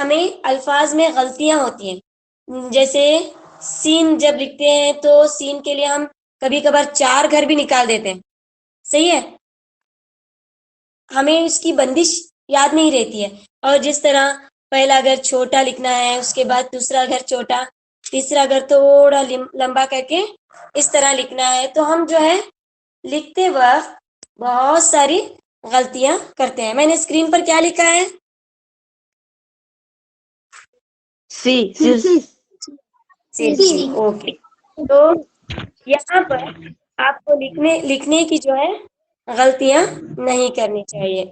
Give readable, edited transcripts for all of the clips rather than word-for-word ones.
हमें अल्फाज में गलतियां होती हैं। जैसे सीन जब लिखते हैं तो सीन के लिए हम कभी कभार 4 घर भी निकाल देते हैं, सही है। हमें उसकी बंदिश याद नहीं रहती है। और जिस तरह पहला घर छोटा लिखना है, उसके बाद दूसरा घर छोटा, तीसरा घर थोड़ा लंबा करके इस तरह लिखना है, तो हम जो है लिखते वक्त बहुत सारी गलतियां करते हैं। मैंने स्क्रीन पर क्या लिखा है? सी सी। ओके, तो यहाँ पर आपको लिखने की जो है गलतियां नहीं करनी चाहिए।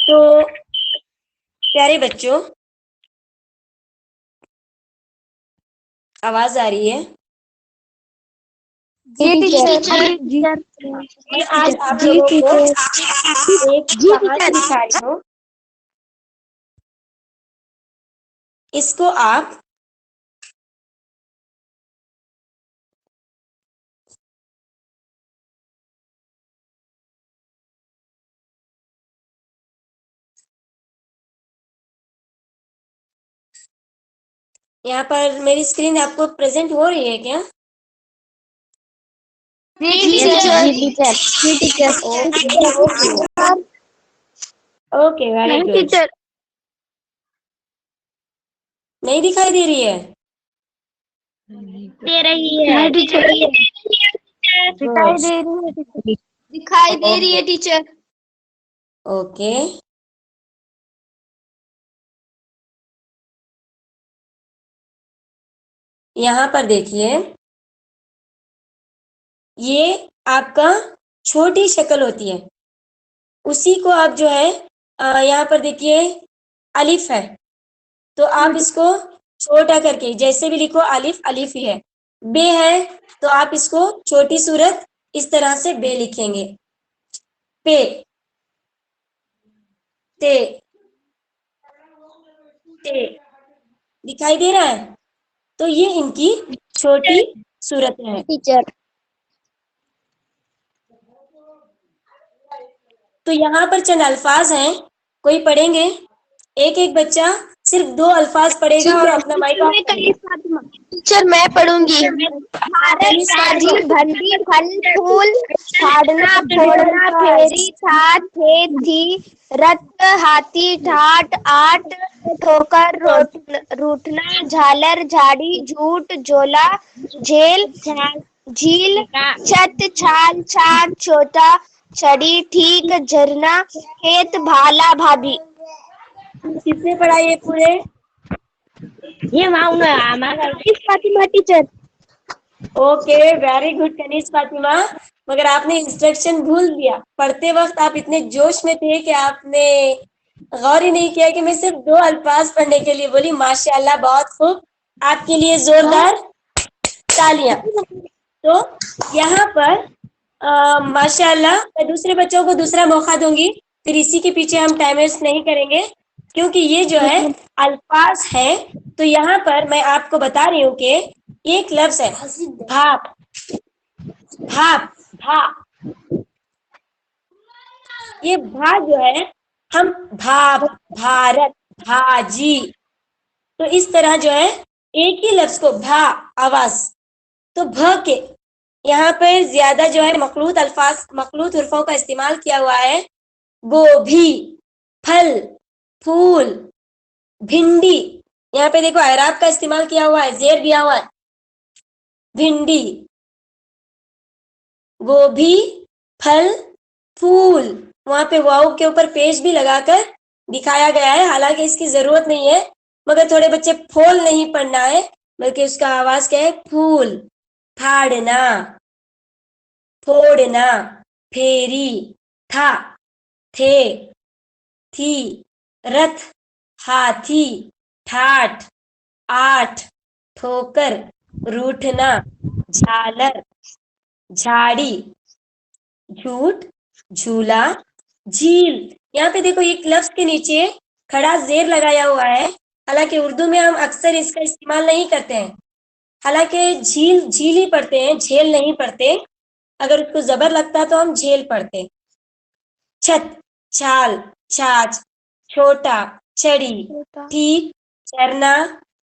तो प्यारे बच्चों, आवाज आ रही है? जी टीचर। मैं आज आप लोगों को एक कहानी दिखा रही हूँ। इसको आप यहाँ पर मेरी स्क्रीन आपको प्रेजेंट हो रही है क्या? Okay, very good. नहीं दिखाई दे रही है? दे रही है टीचर। दिखाई दे रही है टीचर। ओके, यहाँ पर देखिए, ये आपका छोटी शक्ल होती है, उसी को आप जो है यहाँ पर देखिए अलिफ है, तो आप इसको छोटा करके जैसे भी लिखो, अलिफ अलिफ ही है। बे है तो आप इसको छोटी सूरत इस तरह से बे लिखेंगे। पे, ते, ते, दिखाई दे रहा है? तो ये इनकी छोटी सूरत है टीचर। तो यहाँ पर चंद अल्फाज हैं, कोई पढ़ेंगे? एक एक बच्चा सिर्फ 2 अल्फाज पढ़ेगा और अपना माइक ऑफ करेगा। टीचर मैं पढ़ूंगी। भारत राजी भंडी फल फूल फाड़ना फोड़ना फेरी था थे थी रत हाथी ठाट आट ठोकर रूठना झालर झाड़ी झूठ झोला झेल झील छत छाल छान छोटा छड़ी ठीक झरना खेत भाला भाभी। किसने पढ़ा ये पूरे? ये हमारा Fatima teacher. Okay, very good Kaneez Fatima. मगर आपने इंस्ट्रक्शन भूल दिया। पढ़ते वक्त आप इतने जोश में थे कि आपने गौर ही नहीं किया कि मैं सिर्फ 2 अल्फाज पढ़ने के लिए बोली। माशाल्लाह, बहुत खूब, आपके लिए जोरदार तालियां। तो यहाँ पर माशाल्लाह, मैं दूसरे बच्चों को दूसरा मौका दूंगी, फिर इसी के पीछे हम टाइम वेस्ट नहीं करेंगे, क्योंकि ये जो है अल्फाज है। तो यहाँ पर मैं आपको बता रही हूँ कि एक लफ्ज है भाप, भाप, भा। ये भा जो है, हम भाप, भारत, भाजी, तो इस तरह जो है एक ही लफ्ज को भा आवाज, तो भ के यहाँ पर ज्यादा जो है मखलूत अल्फाज, मखलूत हुर्फों का इस्तेमाल किया हुआ है। गोभी, फल, फूल, भिंडी, यहाँ पे देखो एराब का इस्तेमाल किया हुआ है, जेर दिया हुआ है, भिंडी, गोभी, फल, फूल, वहां पे वाव के ऊपर पेश भी लगाकर दिखाया गया है, हालांकि इसकी जरूरत नहीं है, मगर थोड़े बच्चे फूल नहीं पढ़ना है, बल्कि उसका आवाज क्या है? फूल, फाड़ना, फोड़ना, फेरी, था, थे, थी, रथ, हाथी, ठाठ, आठ, ठोकर, रूठना, झालर, झाड़ी, झूठ, झूला, झील। यहाँ पे देखो एक लफ्ज के नीचे खड़ा जेर लगाया हुआ है, हालांकि उर्दू में हम अक्सर इसका इस्तेमाल नहीं करते हैं, हालांकि झील झील ही पढ़ते हैं, झेल नहीं पढ़ते। अगर उसको जबर लगता तो हम झेल पढ़ते। छत, छाल, छाछ, छोटा, छड़ी, ठीक, चरना,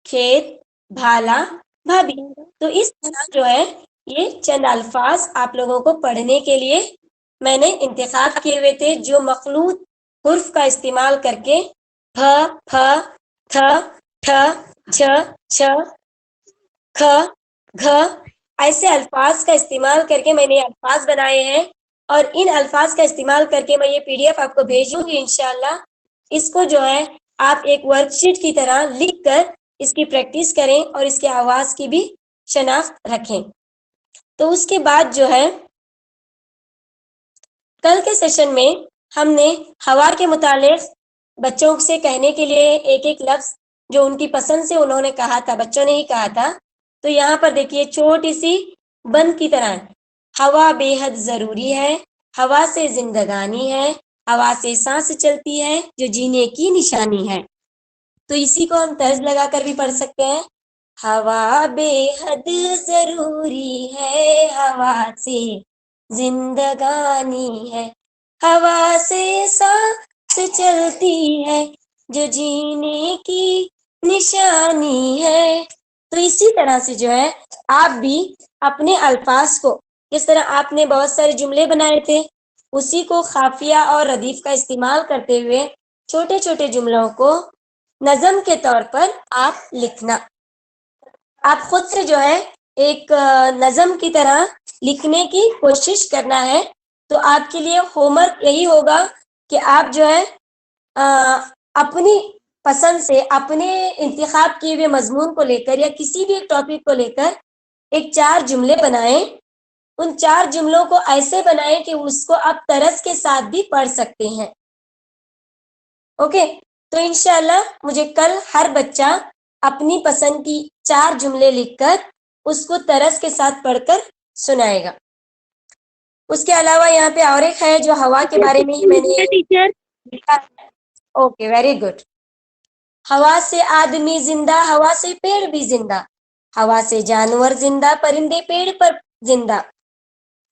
खेत, भाला, भाभी। तो इस तरह जो है ये चंद अल्फाज आप लोगों को पढ़ने के लिए मैंने इंतखाब किए हुए थे, जो मखलूत हुर्फ का इस्तेमाल करके फ, फ, थ, ठ, छ, छ, ख, घ ऐसे अल्फाज का इस्तेमाल करके मैंने अल्फाज बनाए हैं। और इन अल्फाज का इस्तेमाल करके मैं ये पीडीएफ आपको भेजूंगी इंशाल्लाह। इसको जो है आप एक वर्कशीट की तरह लिख कर इसकी प्रैक्टिस करें और इसके आवाज की भी शनाख्त रखें। तो उसके बाद जो है कल के सेशन में हमने हवा के मुतालिक बच्चों से कहने के लिए एक एक लफ्ज जो उनकी पसंद से उन्होंने कहा था, बच्चों ने ही कहा था। तो यहाँ पर देखिए छोटी सी बंद की तरह, हवा बेहद जरूरी है, हवा से जिंदगानी है, हवा से सांस चलती है जो जीने की निशानी है। तो इसी को हम तर्ज लगाकर भी पढ़ सकते हैं। हवा बेहद जरूरी है, हवा से जिंदगानी है, हवा से सांस चलती है जो जीने की निशानी है। तो इसी तरह से जो है आप भी अपने अल्फाज को, जिस तरह आपने बहुत सारे जुमले बनाए थे, उसी को खाफिया और रदीफ का इस्तेमाल करते हुए छोटे छोटे जुमलों को नज़म के तौर पर आप लिखना। आप खुद से जो है एक नज़म की तरह लिखने की कोशिश करना है। तो आपके लिए होमवर्क यही होगा कि आप जो है अपनी पसंद से अपने इंतखाब किए हुए मजमून को लेकर या किसी भी एक टॉपिक को लेकर एक 4 जुमले बनाएं। उन 4 जुमलों को ऐसे बनाएं कि उसको आप तरस के साथ भी पढ़ सकते हैं। ओके, तो इंशाल्लाह मुझे कल हर बच्चा अपनी पसंद की 4 जुमले लिखकर उसको तरस के साथ पढ़कर सुनाएगा। उसके अलावा यहाँ पे और एक है जो हवा के बारे में ही मैंने टीचर लिखा है। Okay, very good. हवा से आदमी जिंदा, हवा से पेड़ भी जिंदा, हवा से जानवर जिंदा, परिंदे पेड़ पर जिंदा,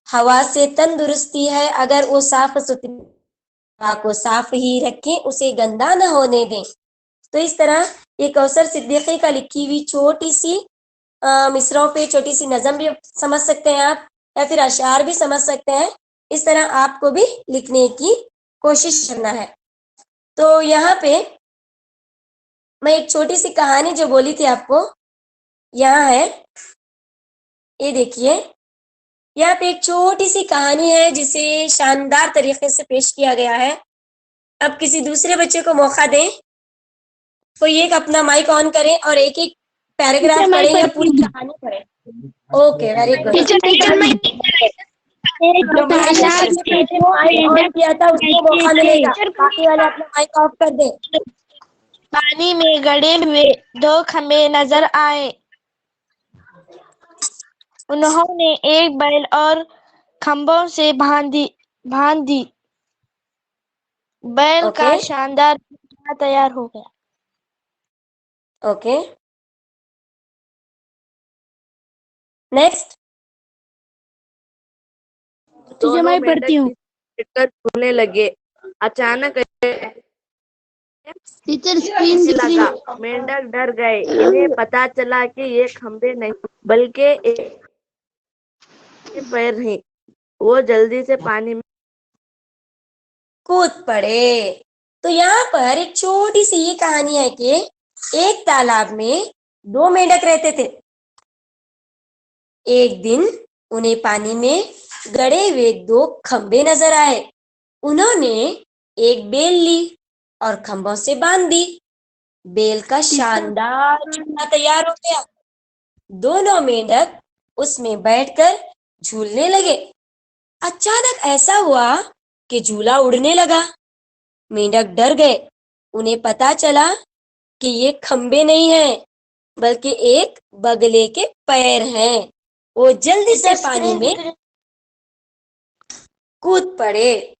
हवा से तंदुरुस्ती है अगर वो साफ सुथरी, हवा को साफ ही रखें उसे गंदा न होने दें। तो इस तरह ये कौसर सिद्दीकी का लिखी हुई छोटी सी मिसरों पे छोटी सी नज़म भी समझ सकते हैं आप, या फिर अशार भी समझ सकते हैं। इस तरह आपको भी लिखने की कोशिश करना है। तो यहाँ पे मैं एक छोटी सी कहानी जो बोली थी आपको, यहाँ है, ये देखिए। यहाँ पे एक छोटी सी कहानी है जिसे शानदार तरीके से पेश किया गया है। अब किसी दूसरे बच्चे को मौका दें, कोई एक अपना माइक ऑन करें और एक एक पैराग्राफ पढ़े या पूरी कहानी पढ़े। Okay, very good. टीचर मैं जो माइक ऑन किया था उसको मौका मिलेगा, बाकी वाले अपना माइक ऑफ कर दें। पानी में गड़े हुए 2 खंबे नजर आए। उन्होंने एक बैल और खंभों से बांध दी। बैल का शानदार पुतला तैयार हो गया। Okay, next. टीचर मैं पढ़ती हूँ। झूलने लगे। अचानक टीचर स्क्रीन लगा, मेंढक डर गए। इन्हें पता चला कि ये खंबे नहीं बल्कि एक पैर हैं। वो जल्दी से पानी में कूद पड़े। तो यहाँ पर एक छोटी सी ये कहानी है कि एक तालाब में 2 मेंढक रहते थे। एक दिन उन्हें पानी में गड़े हुए 2 खंबे नजर आए। उन्होंने एक बेल ली और खंभों से बांध दी। बेल का शानदार झूला तैयार हो गया। दोनों मेंढक उसमें बैठकर झूलने लगे। अचानक ऐसा हुआ कि झूला उड़ने लगा। मेंढक डर गए। उन्हें पता चला कि ये खंबे नहीं हैं, बल्कि एक बगले के पैर हैं। वो जल्दी से पानी में कूद पड़े।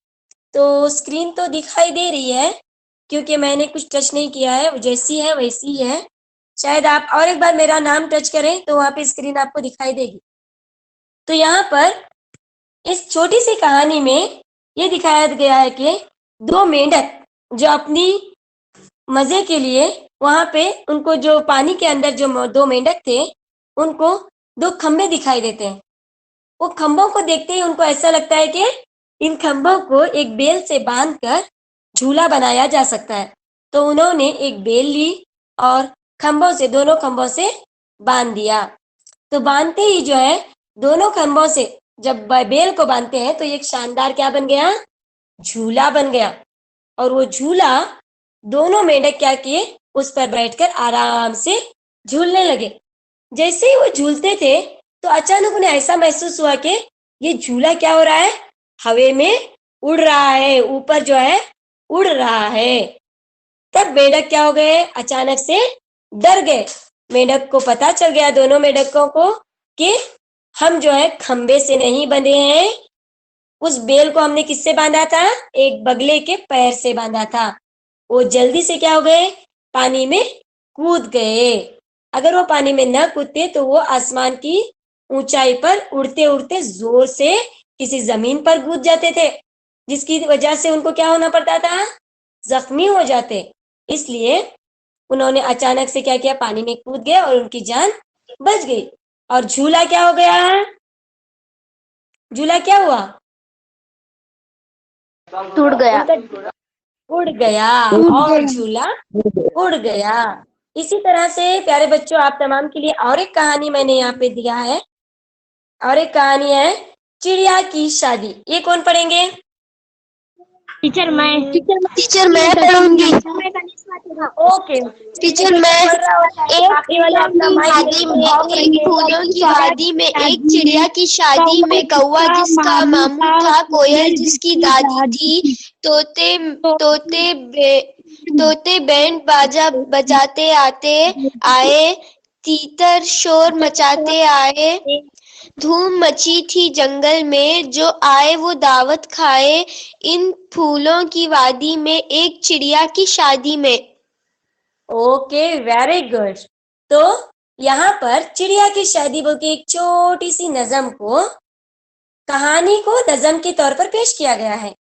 तो स्क्रीन तो दिखाई दे रही है क्योंकि मैंने कुछ टच नहीं किया है, वो जैसी है वैसी है। शायद आप और एक बार मेरा नाम टच करें तो वहां पे स्क्रीन आपको दिखाई देगी। तो यहाँ पर इस छोटी सी कहानी में ये दिखाया गया है कि दो मेंढक जो अपनी मजे के लिए वहां पे उनको जो पानी के अंदर जो दो मेंढक थे उनको दो खंबे दिखाई देते हैं। वो खंभों को देखते ही उनको ऐसा लगता है कि इन खंभों को एक बेल से बांधकर झूला बनाया जा सकता है। तो उन्होंने एक बेल ली और दोनों खंभों से बांध दिया। तो बांधते ही जो है दोनों खंभों से जब बेल को बांधते हैं तो एक शानदार क्या बन गया, झूला बन गया। और वो झूला दोनों मेंढक क्या किए, उस पर बैठकर आराम से झूलने लगे। जैसे ही वो झूलते थे तो अचानक उन्हें ऐसा महसूस हुआ कि ये झूला क्या हो रहा है, हवा में उड़ रहा है, ऊपर जो है उड़ रहा है। तब मेंढक क्या हो गए, अचानक से डर गए। मेंढक को पता चल गया, दोनों मेंढकों को, कि हम जो है खंबे से नहीं बंधे हैं। उस बेल को हमने किससे बांधा था, एक बगले के पैर से बांधा था। वो जल्दी से क्या हो गए, पानी में कूद गए। अगर वो पानी में न कूदते तो वो आसमान की ऊंचाई पर उड़ते उड़ते जोर से किसी जमीन पर कूद जाते थे, जिसकी वजह से उनको क्या होना पड़ता था, जख्मी हो जाते। इसलिए उन्होंने अचानक से क्या किया, पानी में कूद गए और उनकी जान बच गई। और झूला क्या हो गया, झूला क्या हुआ, टूट गया। उनका उड़ गया और झूला उड़ गया। इसी तरह से प्यारे बच्चों, आप तमाम के लिए और एक कहानी मैंने यहाँ पे दिया है। और एक कहानी है चिड़िया की शादी। ये कौन पढ़ेंगे? टीचर मैं पढ़ूंगी। ओके टीचर मैं शादी में एक चिड़िया की शादी में कौवा जिसका मामू था, कोयल जिसकी दादी थी, तोते तोते बैंड बाजा बजाते आए, तीतर शोर मचाते आए, धूम मची थी जंगल में, जो आए वो दावत खाए, इन फूलों की वादी में एक चिड़िया की शादी में। Okay, very good. तो यहाँ पर चिड़िया की शादी बोल के एक छोटी सी नज़म को, कहानी को नज़म के तौर पर पेश किया गया है।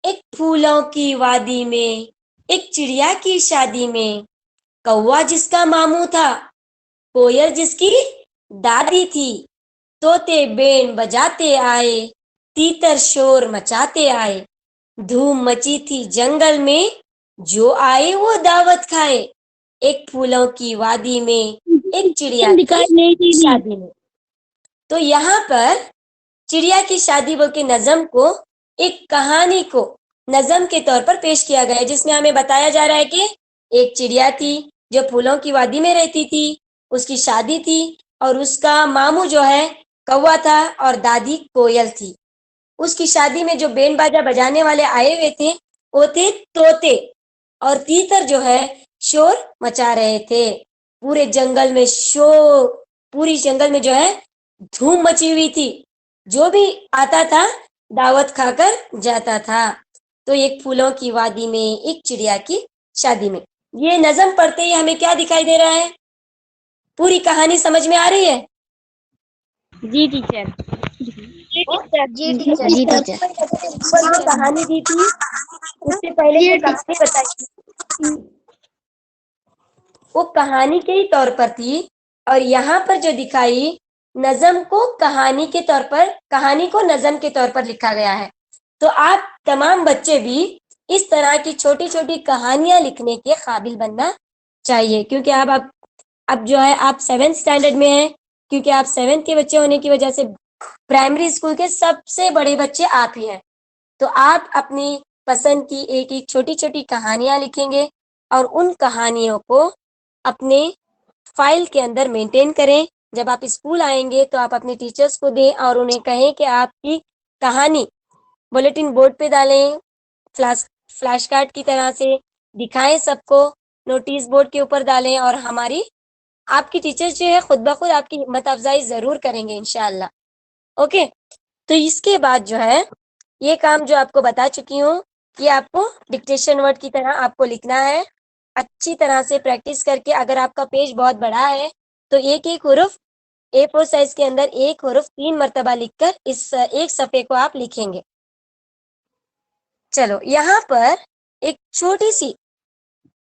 एक फूलों की वादी में एक चिड़िया की शादी में, कौवा जिसका मामू था, कोयल जिसकी दादी थी, तोते बेन बजाते आए, तीतर शोर मचाते आए, धूम मची थी जंगल में, जो आए वो दावत खाए, एक फूलों की वादी में एक चिड़िया की शादी में। तो यहाँ पर चिड़िया की शादी बोल के नज़म को, एक कहानी को नज़म के तौर पर पेश किया गया है, जिसमें हमें बताया जा रहा है कि एक चिड़िया थी जो फूलों की वादी में रहती थी, उसकी शादी थी और उसका मामू जो है कौवा था और दादी कोयल थी। उसकी शादी में जो बैंड बाजा बजाने वाले आए हुए थे वो थे तोते, और तीतर जो है शोर मचा रहे थे। पूरे जंगल में पूरी जंगल में जो है धूम मची हुई थी। जो भी आता था दावत खाकर जाता था। तो एक फूलों की वादी में एक चिड़िया की शादी में, ये नज़म पढ़ते ही हमें क्या दिखाई दे रहा है, पूरी कहानी समझ में आ रही है? जी टीचर। जो कहानी दी थी उससे पहले जो कहानी बताई थी वो कहानी के ही तौर पर थी, और यहाँ पर जो दिखाई नज़म को कहानी के तौर पर, कहानी को नज़म के तौर पर लिखा गया है। तो आप तमाम बच्चे भी इस तरह की छोटी छोटी कहानियां लिखने के काबिल बनना चाहिए, क्योंकि अब जो है आप 7th स्टैंडर्ड में हैं, क्योंकि आप 7th के बच्चे होने की वजह से प्राइमरी स्कूल के सबसे बड़े बच्चे आप ही हैं। तो आप अपनी पसंद की एक एक छोटी छोटी कहानियां लिखेंगे और उन कहानियों को अपने फाइल के अंदर मेंटेन करें। जब आप स्कूल आएंगे तो आप अपने टीचर्स को दें और उन्हें कहें कि आपकी कहानी बुलेटिन बोर्ड पे डालें, फ्लैश कार्ड की तरह से दिखाएं सबको, नोटिस बोर्ड के ऊपर डालें, और आपकी टीचर्स जो है खुद ब खुद आपकी हिम्मत अफजाई जरूर करेंगे इंशाल्लाह। ओके, तो इसके बाद जो है ये काम जो आपको बता चुकी हूँ, ये आपको डिक्टेशन वर्ड की तरह आपको लिखना है अच्छी तरह से प्रैक्टिस करके, अगर आपका पेज बहुत बड़ा है तो एक एक हुरुफ A4 साइज के अंदर एक हुरुफ 3 मरतबा लिखकर इस एक सफ़े को आप लिखेंगे। चलो, यहाँ पर एक छोटी सी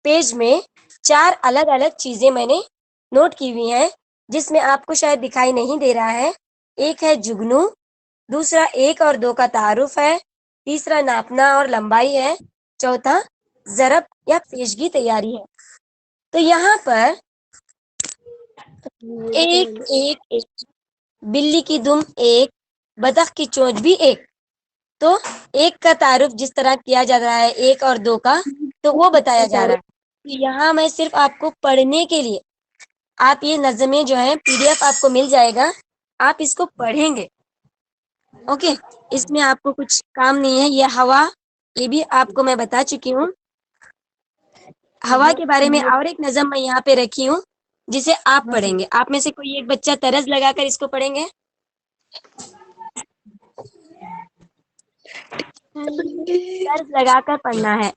पेज में 4 अलग-अलग चीजें मैंने नोट की हुई हैं, जिसमें आपको शायद दिखाई नहीं दे रहा है। एक है जुगनू, दूसरा 1 और 2 का तारुफ है, तीसरा नापना और लंबाई है, चौथा ज़रब या पेशगी तैयारी है। तो यहाँ पर एक एक एक, बिल्ली की दुम एक, बतख की चोंच भी एक। तो एक का तारुफ जिस तरह किया जा रहा है 1 और 2 का, तो वो बताया जा रहा है। तो यहाँ मैं सिर्फ आपको पढ़ने के लिए, आप ये नज़में जो है PDF आपको मिल जाएगा, आप इसको पढ़ेंगे। ओके, इसमें आपको कुछ काम नहीं है। ये हवा, ये भी आपको मैं बता चुकी हूँ। हवा के बारे में और एक नज़म मैं यहाँ पे रखी हूँ, जिसे आप पढ़ेंगे। आप में से कोई एक बच्चा तरस लगाकर इसको पढ़ेंगे? तर्ज लगाकर पढ़ना है,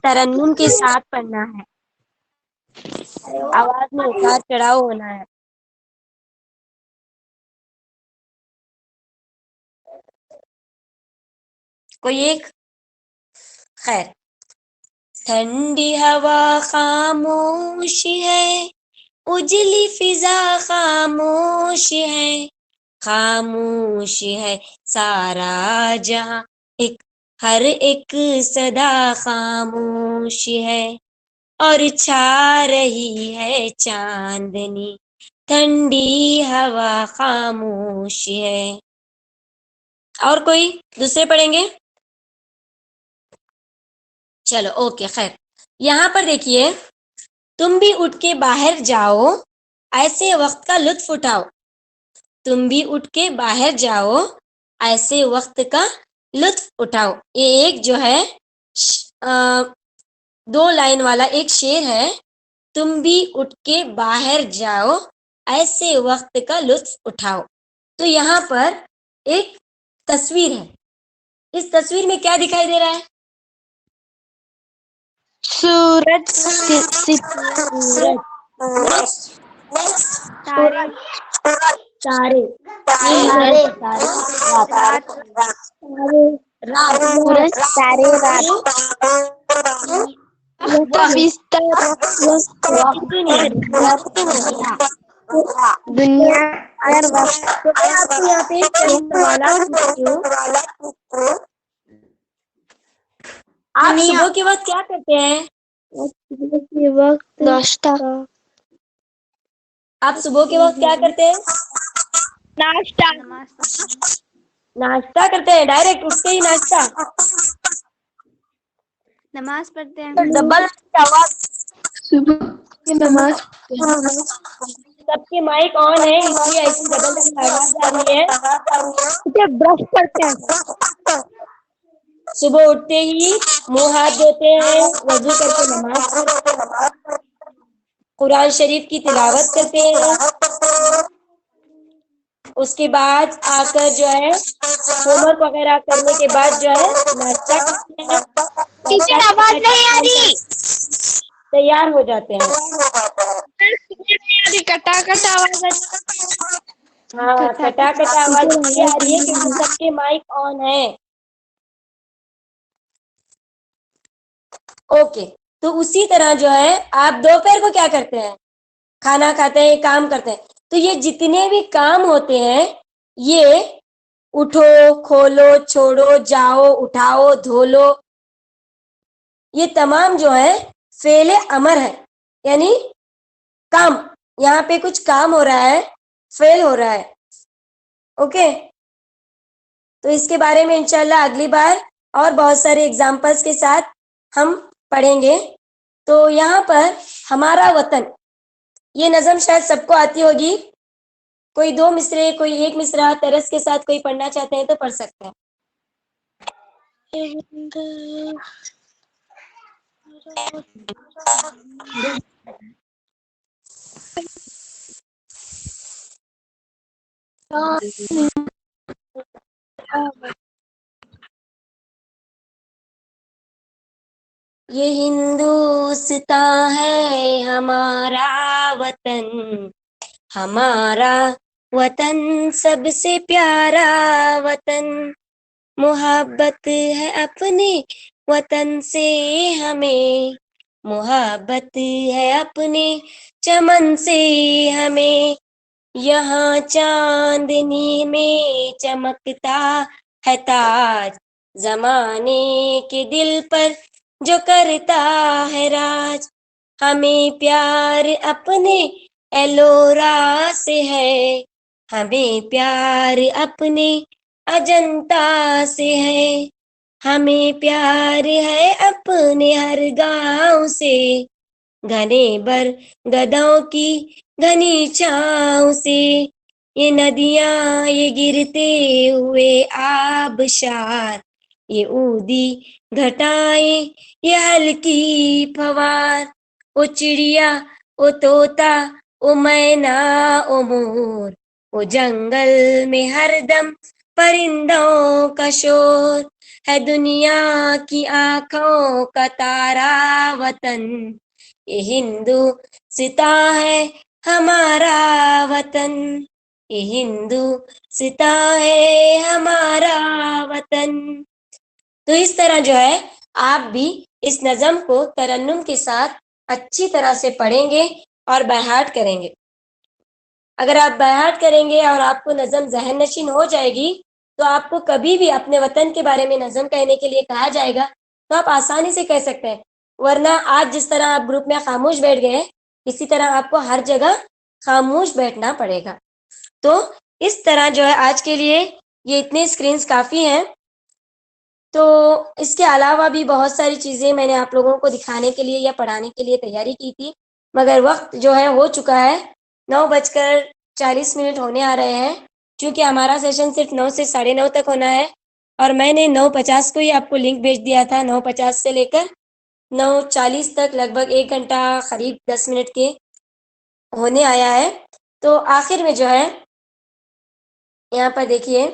तरन्नुम के साथ पढ़ना है, आवाज में उतार चढ़ाव होना है। कोई एक? खैर, ठंडी हवा खामोश है, उजली फिजा खामोश है, खामोश है सारा जहां, एक हर एक सदा खामोश है, और छा रही है चांदनी, ठंडी हवा खामोश है। और कोई दूसरे पढ़ेंगे? चलो, ओके, खैर। यहाँ पर देखिए, तुम भी उठ के बाहर जाओ, ऐसे वक्त का लुत्फ उठाओ। तुम भी उठ के बाहर जाओ, ऐसे वक्त का लुत्फ उठाओ। ये एक जो है 2 लाइन वाला एक शेर है। तुम भी उठ के बाहर जाओ, ऐसे वक्त का लुत्फ उठाओ। तो यहाँ पर एक तस्वीर है। इस तस्वीर में क्या दिखाई दे रहा है? सूरज, सूरज, तारे, तारे, तारे, रात, सूरज, तारे, रात, बिस्तर, दुनिया, हर वक्त। तो मैं आपको यहाँ पे चंद सवालात पूछती हूँ। आप सुबह के वक्त क्या करते हैं? के वक्त नाश्ता, आप सुबह के वक्त क्या करते हैं? नाश्ता, नाश्ता करते हैं, डायरेक्ट उठते ही नाश्ता। नमाज पढ़ते हैं, तो डबल आवाज, सुबह की नमाज, सबके माइक ऑन है, इसलिए ऐसी डबल आवाज आ रही है। ब्रश करते हैं, सुबह उठते ही मुंह हाथ धोते हैं, वजू करके नमाज पढ़ते हैं, कुरान शरीफ की तिलावत करते हैं, उसके बाद आकर जो है होमवर्क वगैरह करने के बाद जो है नाश्ता करते हैं, टीचर आवाज नहीं आ रही, तैयार हो जाते हैं। कटा कटा आवाज, हाँ, कटा कटा आवाज इसलिए आ रही है क्योंकि सबके माइक ऑन है। ओके, तो उसी तरह जो है आप दोपहर को क्या करते हैं? खाना खाते हैं, काम करते हैं। तो ये जितने भी काम होते हैं, ये उठो, खोलो, छोड़ो, जाओ, उठाओ, धो लो, ये तमाम जो है फेले अमर है, यानी काम। यहाँ पे कुछ काम हो रहा है, फेल हो रहा है। ओके, तो इसके बारे में इंशाल्लाह अगली बार और बहुत सारे एग्जाम्पल्स के साथ हम पढ़ेंगे। तो यहाँ पर हमारा वतन, ये नज़म शायद सबको आती होगी। कोई 2 मिसरे, कोई 1 मिसरा तरस के साथ कोई पढ़ना चाहते हैं तो पढ़ सकते हैं। ये हिंदुस्तान है हमारा वतन, हमारा वतन सबसे प्यारा वतन, मोहब्बत है अपने वतन से हमें, मोहब्बत है अपने चमन से हमें, यहाँ चांदनी में चमकता है ताज, जमाने के दिल पर जो करता है राज, हमें प्यार अपने एलोरा से है, हमें प्यार अपने अजंता से है, हमें प्यार है अपने हर गांव से, घने बर गदों की घनी छाँव से, ये नदियाँ ये गिरते हुए आबशार, ये ऊदी घटाएं ये हल्की फवार, ओ चिड़िया ओ तोता ओ मैना ओ मोर, ओ जंगल में हरदम परिंदों का शोर, है दुनिया की आंखों का तारा वतन, ये हिंदुस्तान है हमारा वतन, ये हिंदुस्तान है हमारा वतन। तो इस तरह जो है आप भी इस नज़म को तरन्नुम के साथ अच्छी तरह से पढ़ेंगे और बायहार्ट करेंगे। अगर आप बायहार्ट करेंगे और आपको नज़म ज़हन नशीन हो जाएगी, तो आपको कभी भी अपने वतन के बारे में नज़म कहने के लिए कहा जाएगा तो आप आसानी से कह सकते हैं, वरना आज जिस तरह आप ग्रुप में खामोश बैठ गए, इसी तरह आपको हर जगह खामोश बैठना पड़ेगा। तो इस तरह जो है आज के लिए ये इतने स्क्रीन्स काफ़ी हैं। तो इसके अलावा भी बहुत सारी चीज़ें मैंने आप लोगों को दिखाने के लिए या पढ़ाने के लिए तैयारी की थी, मगर वक्त जो है हो चुका है, 9:40 होने आ रहे हैं, क्योंकि हमारा सेशन सिर्फ 9 से 9:30 तक होना है और मैंने 9:50 को ही आपको लिंक भेज दिया था। 9:50 से लेकर 9:40 तक लगभग 1 घंटा करीब 10 मिनट के होने आया है। तो आखिर में जो है यहाँ पर देखिए,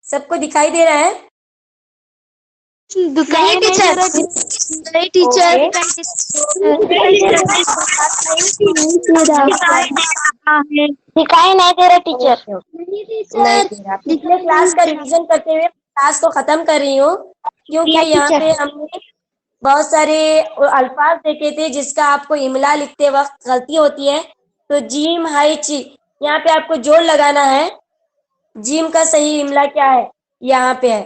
सबको दिखाई दे रहा है? नहीं टीचर, नहीं टीचर, दिखाई नहीं दे रहा टीचर। नहीं दे रहा। पिछले क्लास का रिवीजन करते हुए क्लास को खत्म कर रही हूँ, क्योंकि यहाँ पे हमने बहुत सारे अल्फाज देखे थे जिसका आपको इमला लिखते वक्त गलती होती है। तो जीम हाई ची, यहाँ पे आपको जोड़ लगाना है। जीम का सही इमला क्या है, यहाँ पे है।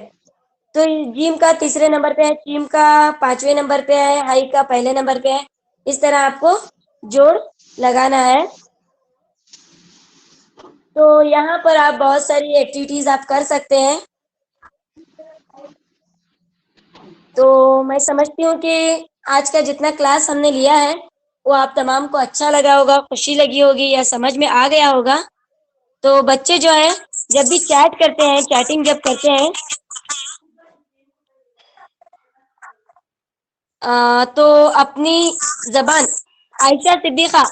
तो जीम का 3रे नंबर पे है, जीम का 5वें नंबर पे है, हाई का 1ले नंबर पे है। इस तरह आपको जोड़ लगाना है। तो यहाँ पर आप बहुत सारी एक्टिविटीज आप कर सकते हैं। तो मैं समझती हूँ कि आज का जितना क्लास हमने लिया है वो आप तमाम को अच्छा लगा होगा, खुशी लगी होगी या समझ में आ गया होगा। तो बच्चे जो है जब भी चैट करते हैं, चैटिंग जब करते हैं, तो अपनी जबान, आयशा सिद्दीका,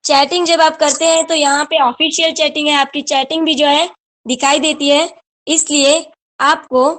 चैटिंग जब आप करते हैं तो यहाँ पे ऑफिशियल चैटिंग है, आपकी चैटिंग भी जो है दिखाई देती है, इसलिए आपको